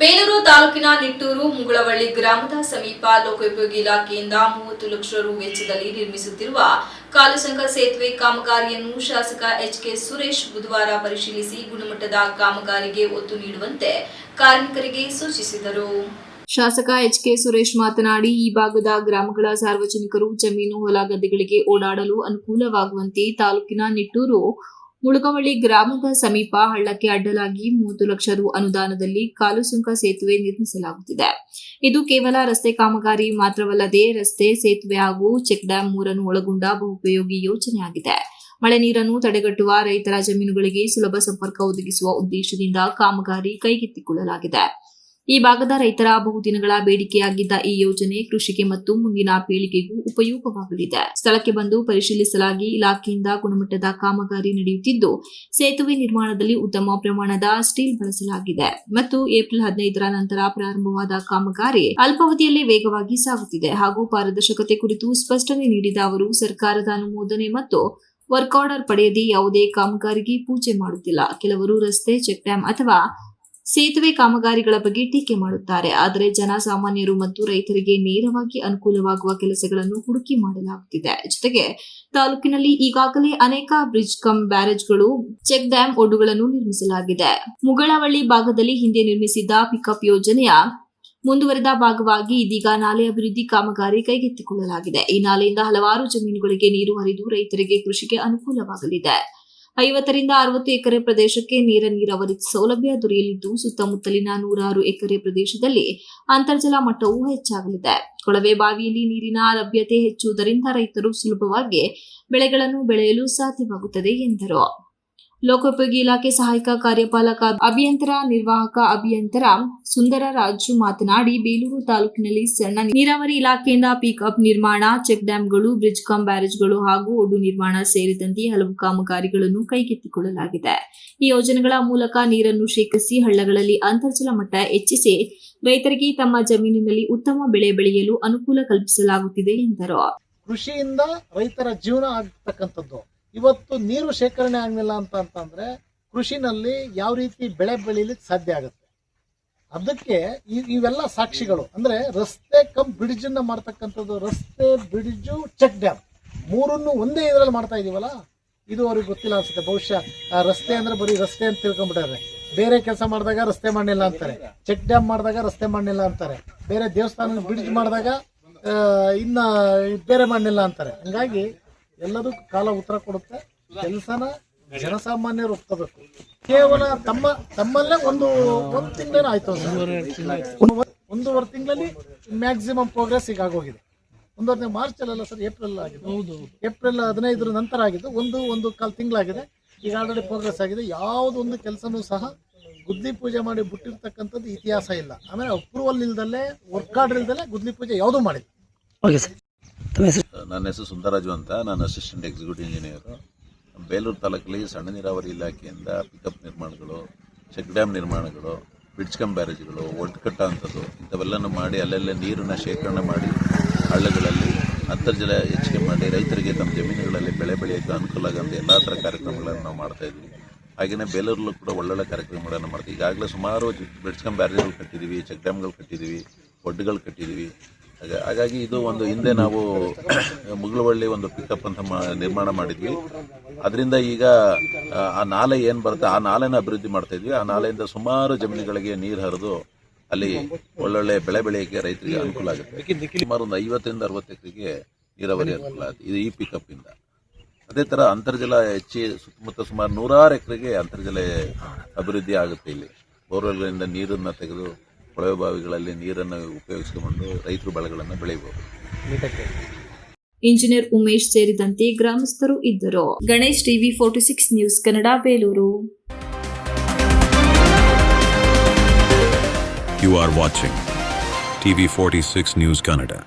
ಬೇಲೂರು ತಾಲೂಕಿನ ನಿಟ್ಟೂರು ಮುಗಳವಳ್ಳಿ ಗ್ರಾಮದ ಸಮೀಪ ಲೋಕೋಪಯೋಗಿ ಇಲಾಖೆಯಿಂದ 30 ಲಕ್ಷ ರು ವೆಚ್ಚದಲ್ಲಿ ನಿರ್ಮಿಸುತ್ತಿರುವ ಕಾಲುಸಂಕ ಸೇತುವೆ ಕಾಮಗಾರಿಯನ್ನು ಶಾಸಕ ಎಚ್.ಕೆ. ಸುರೇಶ್ ಬುಧವಾರ ಪರಿಶೀಲಿಸಿ ಗುಣಮಟ್ಟದ ಕಾಮಗಾರಿಗೆ ಒತ್ತು ನೀಡುವಂತೆ ಕಾರ್ಮಿಕರಿಗೆ ಸೂಚಿಸಿದರು. ಶಾಸಕ ಎಚ್.ಕೆ. ಸುರೇಶ್ ಮಾತನಾಡಿ, ಈ ಭಾಗದ ಗ್ರಾಮಗಳ ಸಾರ್ವಜನಿಕರು ಜಮೀನು ಹೊಲ ಗದ್ದೆಗಳಿಗೆ ಓಡಾಡಲು ಅನುಕೂಲವಾಗುವಂತೆ ತಾಲೂಕಿನ ನಿಟ್ಟೂರು ಮುಳಗವಳ್ಳಿ ಗ್ರಾಮದ ಸಮೀಪ ಹಳ್ಳಕ್ಕೆ ಅಡ್ಡಲಾಗಿ 30 ಲಕ್ಷ ರು ಅನುದಾನದಲ್ಲಿ ಕಾಲುಸುಂಕ ಸೇತುವೆ ನಿರ್ಮಿಸಲಾಗುತ್ತಿದೆ. ಇದು ಕೇವಲ ರಸ್ತೆ ಕಾಮಗಾರಿ ಮಾತ್ರವಲ್ಲದೆ ರಸ್ತೆ, ಸೇತುವೆ ಹಾಗೂ ಚೆಕ್ ಡ್ಯಾಂ 3 ಒಳಗೊಂಡ ಬಹುಪಯೋಗಿ ಯೋಜನೆಯಾಗಿದೆ. ಮಳೆ ನೀರನ್ನು ತಡೆಗಟ್ಟುವ ರೈತರ ಜಮೀನುಗಳಿಗೆ ಸುಲಭ ಸಂಪರ್ಕ ಒದಗಿಸುವ ಉದ್ದೇಶದಿಂದ ಕಾಮಗಾರಿ ಕೈಗೆತ್ತಿಕೊಳ್ಳಲಾಗಿದೆ. ಈ ಭಾಗದ ರೈತರ ಬಹುದಿನಗಳ ಬೇಡಿಕೆಯಾಗಿದ್ದ ಈ ಯೋಜನೆ ಕೃಷಿಗೆ ಮತ್ತು ಮುಂದಿನ ಪೀಳಿಗೆಗೂ ಉಪಯೋಗವಾಗಲಿದೆ. ಸ್ಥಳಕ್ಕೆ ಬಂದು ಪರಿಶೀಲಿಸಲಾಗಿ ಇಲಾಖೆಯಿಂದ ಗುಣಮಟ್ಟದ ಕಾಮಗಾರಿ ನಡೆಯುತ್ತಿದ್ದು, ಸೇತುವೆ ನಿರ್ಮಾಣದಲ್ಲಿ ಉತ್ತಮ ಪ್ರಮಾಣದ ಸ್ಟೀಲ್ ಬಳಸಲಾಗಿದೆ ಮತ್ತು ಏಪ್ರಿಲ್ 15ರ ನಂತರ ಪ್ರಾರಂಭವಾದ ಕಾಮಗಾರಿ ಅಲ್ಪಾವಧಿಯಲ್ಲಿ ವೇಗವಾಗಿ ಸಾಗುತ್ತಿದೆ ಹಾಗೂ ಪಾರದರ್ಶಕತೆ ಕುರಿತು ಸ್ಪಷ್ಟನೆ ನೀಡಿದ ಅವರು, ಸರ್ಕಾರದ ಅನುಮೋದನೆ ಮತ್ತು ವರ್ಕ್ ಆರ್ಡರ್ ಪಡೆಯದೆ ಯಾವುದೇ ಕಾಮಗಾರಿಗೆ ಪೂಜೆ ಮಾಡುತ್ತಿಲ್ಲ. ಕೆಲವರು ರಸ್ತೆ, ಚೆಕ್ ಡ್ಯಾಂ ಅಥವಾ ಸೇತುವೆ ಕಾಮಗಾರಿಗಳ ಬಗ್ಗೆ ಟೀಕೆ ಮಾಡುತ್ತಾರೆ. ಆದರೆ ಜನಸಾಮಾನ್ಯರು ಮತ್ತು ರೈತರಿಗೆ ನೇರವಾಗಿ ಅನುಕೂಲವಾಗುವ ಕೆಲಸಗಳನ್ನು ಹುಡುಕಿ ಮಾಡಲಾಗುತ್ತಿದೆ. ಜೊತೆಗೆ ತಾಲೂಕಿನಲ್ಲಿ ಈಗಾಗಲೇ ಅನೇಕ ಬ್ರಿಡ್ಜ್ ಕಮ್ ಬ್ಯಾರೇಜ್ಗಳು, ಚೆಕ್ ಡ್ಯಾಂ ಒಡ್ಡುಗಳನ್ನು ನಿರ್ಮಿಸಲಾಗಿದೆ. ಮುಗಳವಳ್ಳಿ ಭಾಗದಲ್ಲಿ ಹಿಂದೆ ನಿರ್ಮಿಸಿದ್ದ ಪಿಕಪ್ ಯೋಜನೆಯ ಮುಂದುವರೆದ ಭಾಗವಾಗಿ ಇದೀಗ ನಾಲೆ ಅಭಿವೃದ್ಧಿ ಕಾಮಗಾರಿ ಕೈಗೆತ್ತಿಕೊಳ್ಳಲಾಗಿದೆ. ಈ ನಾಲೆಯಿಂದ ಹಲವಾರು ಜಮೀನುಗಳಿಗೆ ನೀರು ಹರಿದು ರೈತರಿಗೆ ಕೃಷಿಗೆ ಅನುಕೂಲವಾಗಲಿದೆ. 50 ರಿಂದ 60 ಎಕರೆ ಪ್ರದೇಶಕ್ಕೆ ನೀರಾವರಿ ಸೌಲಭ್ಯ ದೊರೆಯಲಿದ್ದು, ಸುತ್ತಮುತ್ತಲಿನ 106 ಎಕರೆ ಪ್ರದೇಶದಲ್ಲಿ ಅಂತರ್ಜಲ ಮಟ್ಟವೂ ಹೆಚ್ಚಾಗಲಿದೆ. ಕೊಳವೆ ಬಾವಿಯಲ್ಲಿ ನೀರಿನ ಲಭ್ಯತೆ ಹೆಚ್ಚುವುದರಿಂದ ರೈತರು ಸುಲಭವಾಗಿ ಬೆಳೆಗಳನ್ನು ಬೆಳೆಯಲು ಸಾಧ್ಯವಾಗುತ್ತದೆ ಎಂದರು. ಲೋಕೋಪಯೋಗಿ ಇಲಾಖೆ ಸಹಾಯಕ ಕಾರ್ಯಪಾಲಕ ಅಭಿಯಂತರ ನಿರ್ವಾಹಕ ಅಭಿಯಂತರ ಸುಂದರರಾಜು ಮಾತನಾಡಿ, ಬೇಲೂರು ತಾಲೂಕಿನಲ್ಲಿ ಸಣ್ಣ ನೀರಾವರಿ ಇಲಾಖೆಯಿಂದ ಪಿಕಪ್ ನಿರ್ಮಾಣ, ಚೆಕ್ ಡ್ಯಾಂಗಳು, ಬ್ರಿಡ್ಜ್ ಕಮ್ ಬ್ಯಾರೇಜ್ಗಳು ಹಾಗೂ ಒಡ್ಡು ನಿರ್ಮಾಣ ಸೇರಿದಂತೆ ಹಲವು ಕಾಮಗಾರಿಗಳನ್ನು ಕೈಗೆತ್ತಿಕೊಳ್ಳಲಾಗಿದೆ. ಈ ಯೋಜನೆಗಳ ಮೂಲಕ ನೀರನ್ನು ಶೇಖರಿಸಿ ಹಳ್ಳಗಳಲ್ಲಿ ಅಂತರ್ಜಲ ಮಟ್ಟ ಹೆಚ್ಚಿಸಿ ರೈತರಿಗೆ ತಮ್ಮ ಜಮೀನಿನಲ್ಲಿ ಉತ್ತಮ ಬೆಳೆ ಬೆಳೆಯಲು ಅನುಕೂಲ ಕಲ್ಪಿಸಲಾಗುತ್ತಿದೆ ಎಂದರು. ಕೃಷಿಯಿಂದ ರೈತರ ಜೀವನ ಆಗ್ತಕ್ಕಂಥದ್ದು. ಇವತ್ತು ನೀರು ಶೇಖರಣೆ ಆಗಲಿಲ್ಲ ಅಂತಂದ್ರೆ ಕೃಷಿನಲ್ಲಿ ಯಾವ ರೀತಿ ಬೆಳೆ ಬೆಳೀಲಿಕ್ಕೆ ಸಾಧ್ಯ ಆಗುತ್ತೆ. ಅದಕ್ಕೆ ಇವೆಲ್ಲ ಸಾಕ್ಷಿಗಳು. ಅಂದ್ರೆ ರಸ್ತೆ ಕಮ್ ಬ್ರಿಡ್ಜ್ ಅನ್ನ ಮಾಡ್ತಕ್ಕಂಥದ್ದು, ರಸ್ತೆ, ಬ್ರಿಡ್ಜು, ಚೆಕ್ ಡ್ಯಾಮ್ 3 ಒಂದೇ ಇದರಲ್ಲಿ ಮಾಡ್ತಾ ಇದೀವಲ್ಲ, ಇದು ಅವ್ರಿಗೆ ಗೊತ್ತಿಲ್ಲ ಅನ್ಸುತ್ತೆ. ಬಹುಶಃ ರಸ್ತೆ ಅಂದ್ರೆ ಬರೀ ರಸ್ತೆ ಅಂತ ತಿಳ್ಕೊಂಡ್ಬಿಟ್ಟಾರೆ. ಬೇರೆ ಕೆಲಸ ಮಾಡಿದಾಗ ರಸ್ತೆ ಮಾಡಲಿಲ್ಲ ಅಂತಾರೆ, ಚೆಕ್ ಡ್ಯಾಮ್ ಮಾಡಿದಾಗ ರಸ್ತೆ ಮಾಡಲಿಲ್ಲ ಅಂತಾರೆ, ಬೇರೆ ದೇವಸ್ಥಾನ ಬ್ರಿಡ್ಜ್ ಮಾಡಿದಾಗ ಇನ್ನ ಬೇರೆ ಮಾಡಲಿಲ್ಲ ಅಂತಾರೆ. ಹಂಗಾಗಿ ಎಲ್ಲದಕ್ಕೂ ಕಾಲ ಉತ್ತರ ಕೊಡುತ್ತೆ. ಕೆಲಸನ ಜನಸಾಮಾನ್ಯರು ಒಪ್ಕೋಬೇಕು. ಕೇವಲ ತಮ್ಮಲ್ಲೇ ಒಂದು ತಿಂಗಳೇನೋ ಆಯ್ತು, 1.5 ತಿಂಗಳಲ್ಲಿ ಮ್ಯಾಕ್ಸಿಮಮ್ ಪ್ರೋಗ್ರೆಸ್ ಈಗ ಆಗೋಗಿದೆ. 1 ಮಾರ್ಚ್ ಅಲ್ಲ ಸರ್, ಏಪ್ರಿಲ್ ಆಗಿದೆ. ಏಪ್ರಿಲ್ 15 ನಂತರ ಆಗಿದ್ದು 1.25 ತಿಂಗಳಾಗಿದೆ. ಈಗ ಆಲ್ರೆಡಿ ಪ್ರೋಗ್ರೆಸ್ ಆಗಿದೆ. ಯಾವುದೊಂದು ಕೆಲಸನೂ ಸಹ ಗುದ್ಲಿ ಪೂಜೆ ಮಾಡಿ ಬಿಟ್ಟಿರ್ತಕ್ಕಂಥದ್ದು ಇತಿಹಾಸ ಇಲ್ಲ. ಆಮೇಲೆ ಅಪ್ರೂವಲ್ ಇಲ್ದಲ್ಲೇ, ವರ್ಕ್ ಆರ್ಡರ್ ಇಲ್ದಲ್ಲೇ ಗುದ್ಲಿ ಪೂಜೆ ಯಾವುದೂ ಮಾಡಿಲ್ಲ. ನನ್ನ ಹೆಸರು ಸುಂದರರಾಜು ಅಂತ. ನಾನು ಅಸಿಸ್ಟೆಂಟ್ ಎಕ್ಸಿಕ್ಯೂಟಿವ್ ಇಂಜಿನಿಯರು. ಬೇಲೂರು ತಾಲೂಕಲ್ಲಿ ಸಣ್ಣ ನೀರಾವರಿ ಇಲಾಖೆಯಿಂದ ಪಿಕಪ್ ನಿರ್ಮಾಣಗಳು, ಚೆಕ್ ಡ್ಯಾಮ್ ನಿರ್ಮಾಣಗಳು, ಬ್ರಿಡ್ಜ್ ಕಮ್ ಬ್ಯಾರೇಜ್ಗಳು, ಒಡ್ಡು ಕಟ್ಟುವಂಥದ್ದು ಇಂಥವೆಲ್ಲನೂ ಮಾಡಿ ಅಲ್ಲೆಲ್ಲೇ ನೀರನ್ನು ಶೇಖರಣೆ ಮಾಡಿ ಹಳ್ಳಗಳಲ್ಲಿ ಅಂತರ್ಜಲ ಹೆಚ್ಚಿಗೆ ಮಾಡಿ ರೈತರಿಗೆ ತಮ್ಮ ಜಮೀನುಗಳಲ್ಲಿ ಬೆಳೆ ಬೆಳೆಯೋಕ್ಕೆ ಅನುಕೂಲ ಆಗುವಂಥ ಎಲ್ಲ ಥರ ಕಾರ್ಯಕ್ರಮಗಳನ್ನು ನಾವು ಮಾಡ್ತಾಯಿದ್ವಿ. ಹಾಗೆಯೇ ಬೇಲೂರಲ್ಲೂ ಕೂಡ ಒಳ್ಳೊಳ್ಳೆ ಕಾರ್ಯಕ್ರಮಗಳನ್ನು ಮಾಡ್ತೀವಿ. ಈಗಾಗಲೇ ಸುಮಾರು ಬ್ರಿಡ್ಜ್ ಕಮ್ ಬ್ಯಾರೇಜ್ಗಳು ಕಟ್ಟಿದ್ದೀವಿ, ಚೆಕ್ ಡ್ಯಾಮ್ಗಳು ಕಟ್ಟಿದ್ದೀವಿ, ಒಡ್ಡುಗಳು ಕಟ್ಟಿದ್ದೀವಿ. ಹಾಗಾಗಿ ಇದು ಒಂದು ಹಿಂದೆ ನಾವು ಮುಗಳವಳ್ಳಿ ಒಂದು ಪಿಕಪ್ ಅಂತ ನಿರ್ಮಾಣ ಮಾಡಿದ್ವಿ. ಅದರಿಂದ ಈಗ ಆ ನಾಲೆ ಏನು ಬರುತ್ತೆ ಆ ನಾಲೆನ ಅಭಿವೃದ್ಧಿ ಮಾಡ್ತಾ ಇದ್ವಿ. ಆ ನಾಲೆಯಿಂದ ಸುಮಾರು ಜಮೀನುಗಳಿಗೆ ನೀರು ಹರಿದು ಅಲ್ಲಿ ಒಳ್ಳೊಳ್ಳೆ ಬೆಳೆ ಬೆಳೆಯೋಕ್ಕೆ ರೈತರಿಗೆ ಅನುಕೂಲ ಆಗುತ್ತೆ. ಸುಮಾರು ಒಂದು 50 ರಿಂದ 60 ಎಕರೆಗೆ ನೀರಾವರಿ ಅನುಕೂಲ ಆಗುತ್ತೆ ಇದು ಈ ಪಿಕಪ್ ಇಂದ. ಅದೇ ತರ ಅಂತರ್ಜಲ ಹೆಚ್ಚಿ ಸುತ್ತಮುತ್ತ ಸುಮಾರು 106 ಎಕರೆಗೆ ಅಂತರ್ಜಲ ಅಭಿವೃದ್ಧಿ ಆಗುತ್ತೆ. ಇಲ್ಲಿ ಬೋರ್ವೆಲ್ಗಳಿಂದ ನೀರನ್ನು ತೆಗೆದು ಕೊಳವೆ ಬಾವಿಗಳಲ್ಲಿ ನೀರನ್ನು ಉಪಯೋಗಿಸಿಕೊಂಡು ರೈತರು ಬೆಳೆಗಳನ್ನು ಬೆಳೆಯಬಹುದು. ಇಂಜಿನಿಯರ್ ಉಮೇಶ್ ಸೇರಿದಂತೆ ಗ್ರಾಮಸ್ಥರು ಇದ್ದರು. Ganesh, TV 46 news Kannada, Belur. You are watching TV 46 News Kannada.